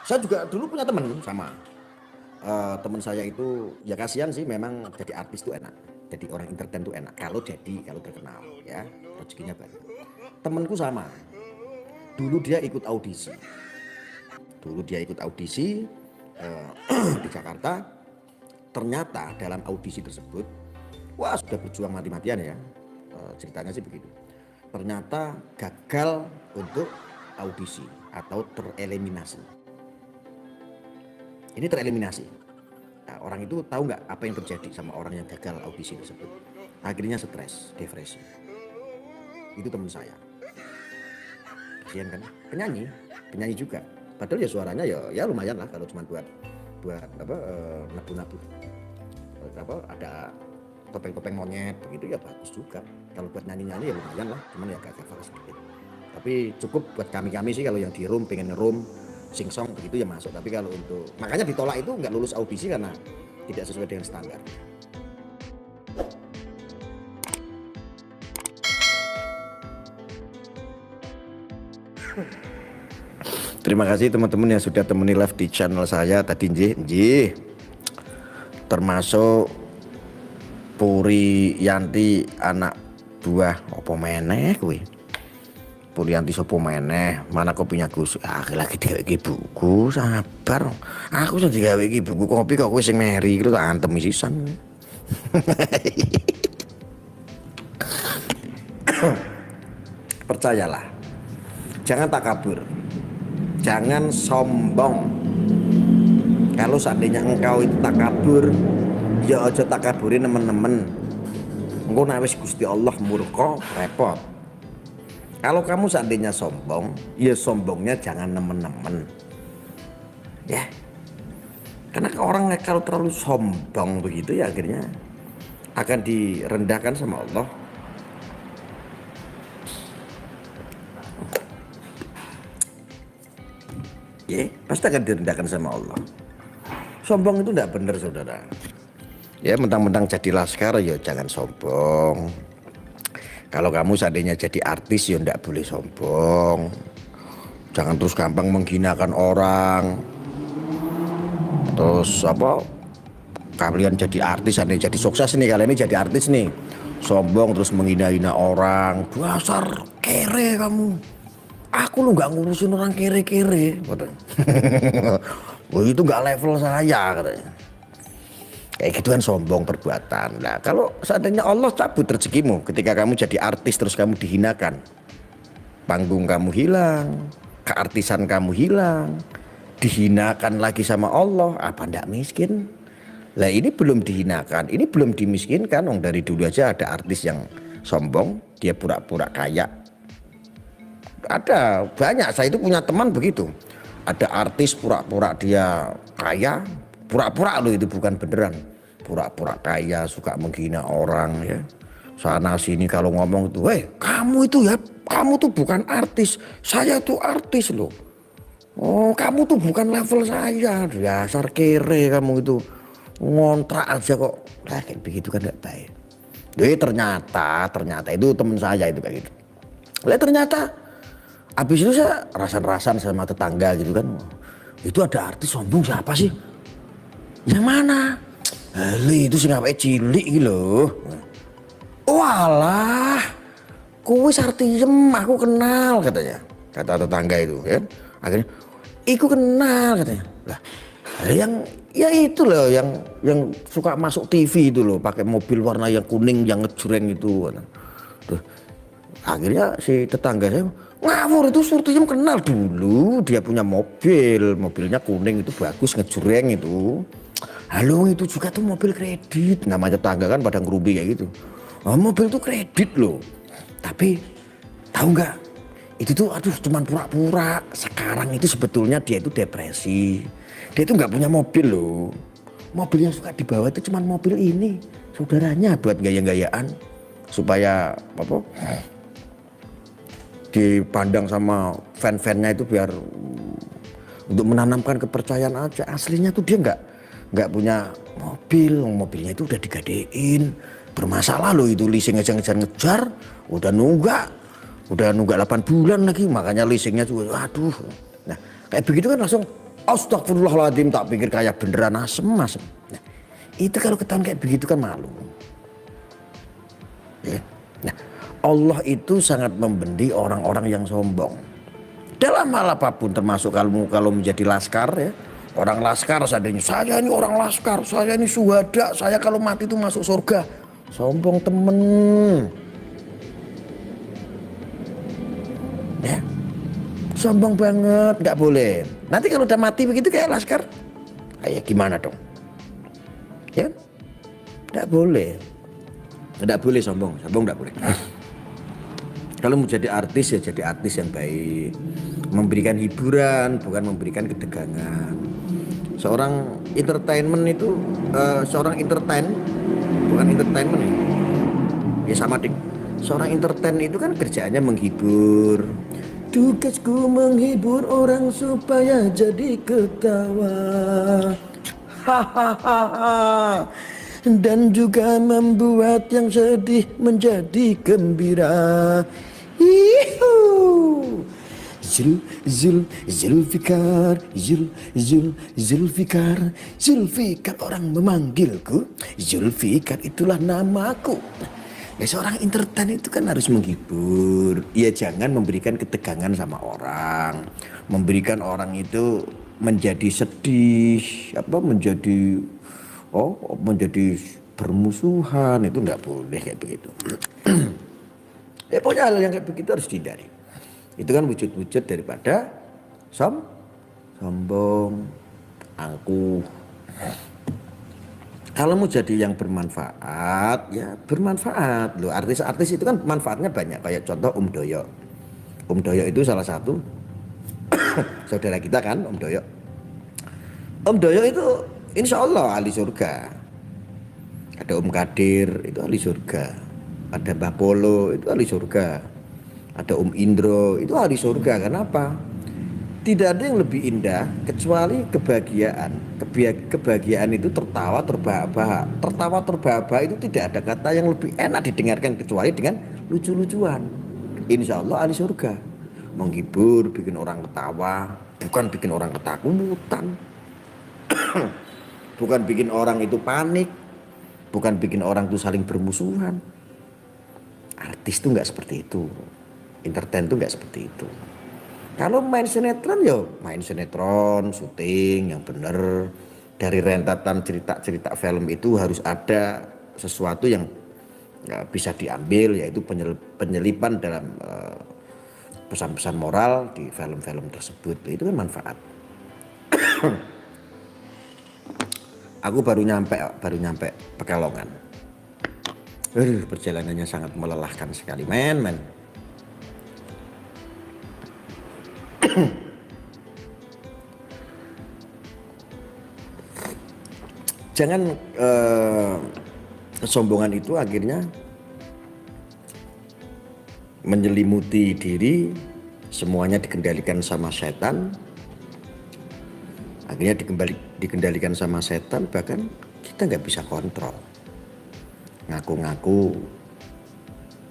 Saya juga dulu punya teman sama. Teman saya itu ya kasihan sih, memang jadi artis tuh enak. Jadi orang entertain tuh enak kalau terkenal ya, rezekinya banyak. Temanku sama. Dulu dia ikut audisi. eh, di Jakarta. Ternyata dalam audisi tersebut, wah sudah berjuang mati-matian ya. Ceritanya sih begitu. Ternyata gagal untuk audisi atau tereliminasi. Ini tereliminasi. Nah, orang itu tahu nggak apa yang terjadi sama orang yang gagal audisi tersebut? Akhirnya stres, depresi. Itu teman saya. Kasihan kan? Penyanyi juga. Padahal ya suaranya ya lumayan lah kalau cuma buat apa nabu-nabu. Apa ada topeng-topeng monyet begitu ya bagus juga. Kalau buat nyanyi-nyanyi ya lumayan lah, cuman ya agak hafal sedikit. Tapi cukup buat kami sih kalau yang di room pengen ngeroom sing song begitu ya masuk. Tapi kalau untuk makanya ditolak itu nggak lulus audisi karena tidak sesuai dengan standar. Terima kasih teman-teman yang sudah temani live di channel saya tadi Nji. Termasuk Puri Yanti anak buah apa meneh kuwi. Puri Yanti sapa meneh? Mana kopinya Gus? Lagi digawe iki buku, sabar. Aku sing digawe iki buku kopi kok kowe sing meri iki tak antem sisan. Percayalah. Jangan takabur. Jangan sombong. Kalau seandainya engkau itu takabur, ya aja takaburin teman-teman. Engkau nek wis Gusti Allah murka repot. Kalau kamu seandainya sombong, ya sombongnya jangan nemen-nemen. Ya. Karena orang kalau terlalu sombong begitu ya akhirnya akan direndahkan sama Allah. Ya, pasti akan direndahkan sama Allah. Sombong itu tidak benar saudara. Ya mentang-mentang jadi laskar ya jangan sombong. Kalau kamu seandainya jadi artis ya tidak boleh sombong. Jangan terus gampang menghinakan orang. Terus apa? Kalian jadi artis, seandainya jadi sukses nih, kalian ini jadi artis nih. Sombong terus menghina-hina orang. Dasar kere kamu. Aku lu nggak ngurusin orang kere-kere. Oh itu nggak level saya katanya. Kayak gitu kan sombong perbuatan. Nah kalau seandainya Allah cabut rezekimu ketika kamu jadi artis terus kamu dihinakan, panggung kamu hilang, keartisan kamu hilang, dihinakan lagi sama Allah, apa ndak miskin? Lah ini belum dihinakan, ini belum dimiskinkan. Dari dulu aja ada artis yang sombong, dia pura-pura kaya. Ada banyak, saya itu punya teman begitu. Ada artis pura-pura dia kaya, pura-pura loh itu bukan beneran. Pura-pura kaya, suka menghina orang ya. Sana sini kalau ngomong tuh, kamu itu ya, kamu tuh bukan artis, saya tuh artis loh. Oh kamu tuh bukan level saya, dasar kere kamu itu. Ngontrak aja kok, kayak begitu kan gak baik. Jadi ternyata itu teman saya itu kayak gitu. Ternyata habis itu saya rasan-rasan sama tetangga gitu kan. Itu ada artis sombong siapa sih? Yang mana? Itu sih ngapain cilik gitu loh. Walah, kuwi Sartiem aku kenal katanya. Kata tetangga itu kan. Akhirnya, iku kenal katanya. Lah, yang ya itu loh yang suka masuk TV itu loh, pakai mobil warna yang kuning yang ngejreng itu. Tuh. Akhirnya si tetangga saya ngawur, itu Sartiem kenal dulu, dia punya mobilnya kuning itu bagus ngejreng itu. Halo itu juga tuh mobil kredit, namanya tetangga kan pada ngerubi kayak gitu. Oh, mobil tuh kredit loh, tapi tahu nggak? Itu tuh aduh cuman pura-pura. Sekarang itu sebetulnya dia itu depresi. Dia itu nggak punya mobil loh. Mobil yang suka dibawa itu cuman mobil ini, saudaranya buat gaya-gayaan supaya apa? Dipandang sama fan-fannya itu biar untuk menanamkan kepercayaan aja. Aslinya tuh dia nggak punya mobilnya itu udah digadein, bermasalah loh itu, leasing aja ngejar, udah nunggak 8 bulan lagi, makanya leasingnya juga aduh. Nah kayak begitu kan langsung Astagfirullahaladzim, tak pikir kayak beneran asem. Nah, itu kalau ketahuan kayak begitu kan malu. Ya. Nah, Allah itu sangat membenci orang-orang yang sombong. Dalam hal apapun, termasuk kalau menjadi laskar ya. Orang laskar seadanya, saya ini orang laskar, saya ini syuhada, saya kalau mati itu masuk surga. Sombong temen. Ya. Sombong banget, nggak boleh. Nanti kalau udah mati begitu kayak laskar, kayak gimana dong? Ya, nggak boleh. Nggak boleh sombong nggak boleh. Kalau mau jadi artis ya jadi artis yang baik, memberikan hiburan bukan memberikan ketegangan. Seorang entertainment itu seorang bukan entertainment ya sama dik. Seorang entertain itu kan kerjaannya menghibur. Tugasku menghibur orang supaya jadi ketawa. Hahaha. Dan juga membuat yang sedih menjadi gembira. Ihu. Zulfikar orang memanggilku. Zulfikar itulah namaku. Ya, seorang entertain itu kan harus menghibur. Ya jangan memberikan ketegangan sama orang, memberikan orang itu menjadi sedih, menjadi bermusuhan, itu nggak boleh kayak begitu. Ya pokoknya hal yang kayak begitu harus dihindari. Itu kan wujud-wujud daripada sombong, angkuh. Kalau mau jadi yang bermanfaat, ya bermanfaat. Loh, artis-artis itu kan manfaatnya banyak. Kayak contoh Doyo. Doyo itu salah satu saudara kita kan, Doyo. Doyo itu insya Allah ahli surga. Ada Kadir itu ahli surga. Ada Mbah Polo itu ahli surga. Ada Indro itu ahli surga. Kenapa? Tidak ada yang lebih indah kecuali kebahagiaan. Kebahagiaan itu tertawa terbahak-bahak. Tertawa terbahak-bahak itu tidak ada kata yang lebih enak didengarkan kecuali dengan lucu-lucuan. Insya Allah ahli surga. Menghibur, bikin orang ketawa, bukan bikin orang ketakutan. Bukan bikin orang itu panik. Bukan bikin orang itu saling bermusuhan. Artis itu nggak seperti itu. Entertain itu nggak seperti itu. Kalau main sinetron ya main sinetron, syuting yang benar. Dari rentetan cerita-cerita film itu harus ada sesuatu yang bisa diambil, yaitu penyelipan dalam pesan-pesan moral di film-film tersebut. Itu kan manfaat. Aku baru nyampe Pekalongan. Perjalanannya sangat melelahkan sekali, men. Jangan kesombongan itu akhirnya menyelimuti diri, semuanya dikendalikan sama setan. Akhirnya dikendalikan sama setan, bahkan kita nggak bisa kontrol. Ngaku-ngaku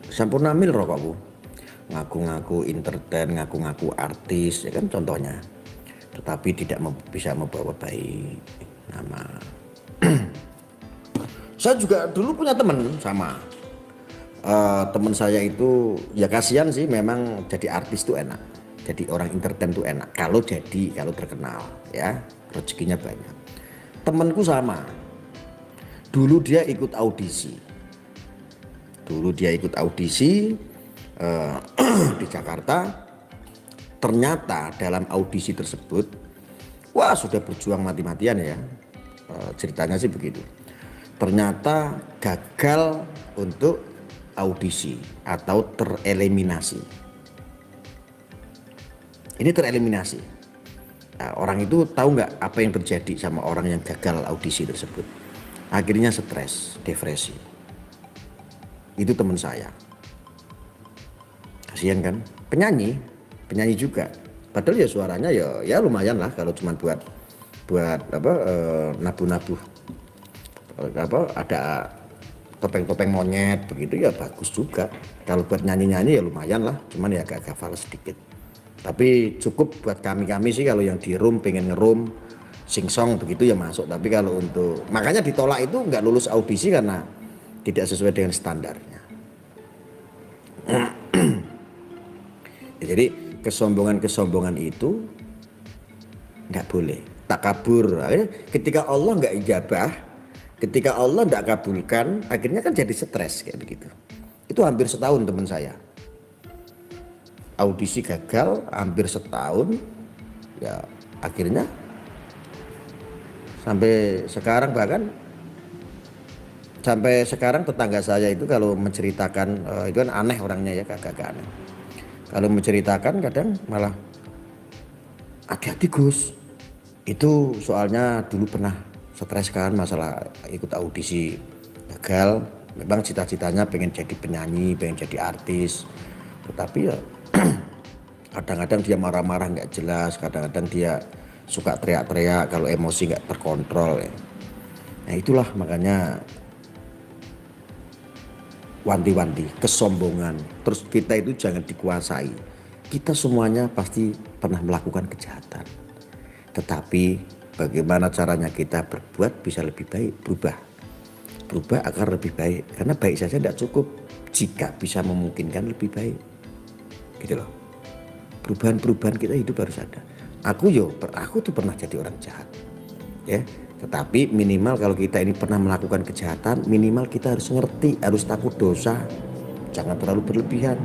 sampurna mil rokokku, ngaku-ngaku entertain, ngaku-ngaku artis, ya kan contohnya. Tetapi tidak bisa membawa baik nama. Saya juga dulu punya teman sama. Teman saya itu ya kasihan sih, memang jadi artis tuh enak. Jadi orang entertain tuh enak kalau terkenal ya, rezekinya banyak. Temanku sama. Dulu dia ikut audisi. Di Jakarta. Ternyata dalam audisi tersebut, wah sudah berjuang mati-matian ya. Ceritanya sih begitu. Ternyata gagal untuk audisi atau tereliminasi. Ini tereliminasi. Nah, orang itu tahu nggak apa yang terjadi sama orang yang gagal audisi tersebut? Akhirnya stres, depresi. Itu teman saya. Kasihan kan? Penyanyi juga. Padahal ya suaranya ya lumayan lah kalau cuma buat nabu-nabu. Ada topeng-topeng monyet begitu ya bagus juga. Kalau buat nyanyi-nyanyi ya lumayan lah, cuman ya agak hafal sedikit. Tapi cukup buat kami sih kalau yang di room pengen ngeroom singsong begitu ya masuk. Tapi kalau untuk makanya ditolak itu nggak lulus audisi karena tidak sesuai dengan standarnya. Ya, jadi kesombongan itu nggak boleh. Takabur. Akhirnya ketika Allah nggak ijabah, ketika Allah nggak kabulkan, akhirnya kan jadi stres kayak begitu. Itu hampir setahun teman saya. Audisi gagal hampir setahun, ya akhirnya sampai sekarang tetangga saya itu kalau menceritakan itu kan aneh orangnya ya, agak aneh. Kalau menceritakan kadang malah hati-hati Gus. Itu soalnya dulu pernah stres kan masalah ikut audisi gagal. Memang cita-citanya pengen jadi penyanyi, pengen jadi artis. Tetapi ya kadang-kadang dia marah-marah nggak jelas, kadang-kadang dia suka teriak-teriak kalau emosi nggak terkontrol ya. Nah itulah makanya wanti-wanti kesombongan. Terus kita itu jangan dikuasai. Kita semuanya pasti pernah melakukan kejahatan. Tetapi bagaimana caranya kita berbuat bisa lebih baik, berubah agar lebih baik. Karena baik saja tidak cukup jika bisa memungkinkan lebih baik, gitu loh. Perubahan kita hidup harus ada. Aku tuh pernah jadi orang jahat, ya. Tetapi minimal kalau kita ini pernah melakukan kejahatan, minimal kita harus ngerti, harus takut dosa, jangan terlalu berlebihan.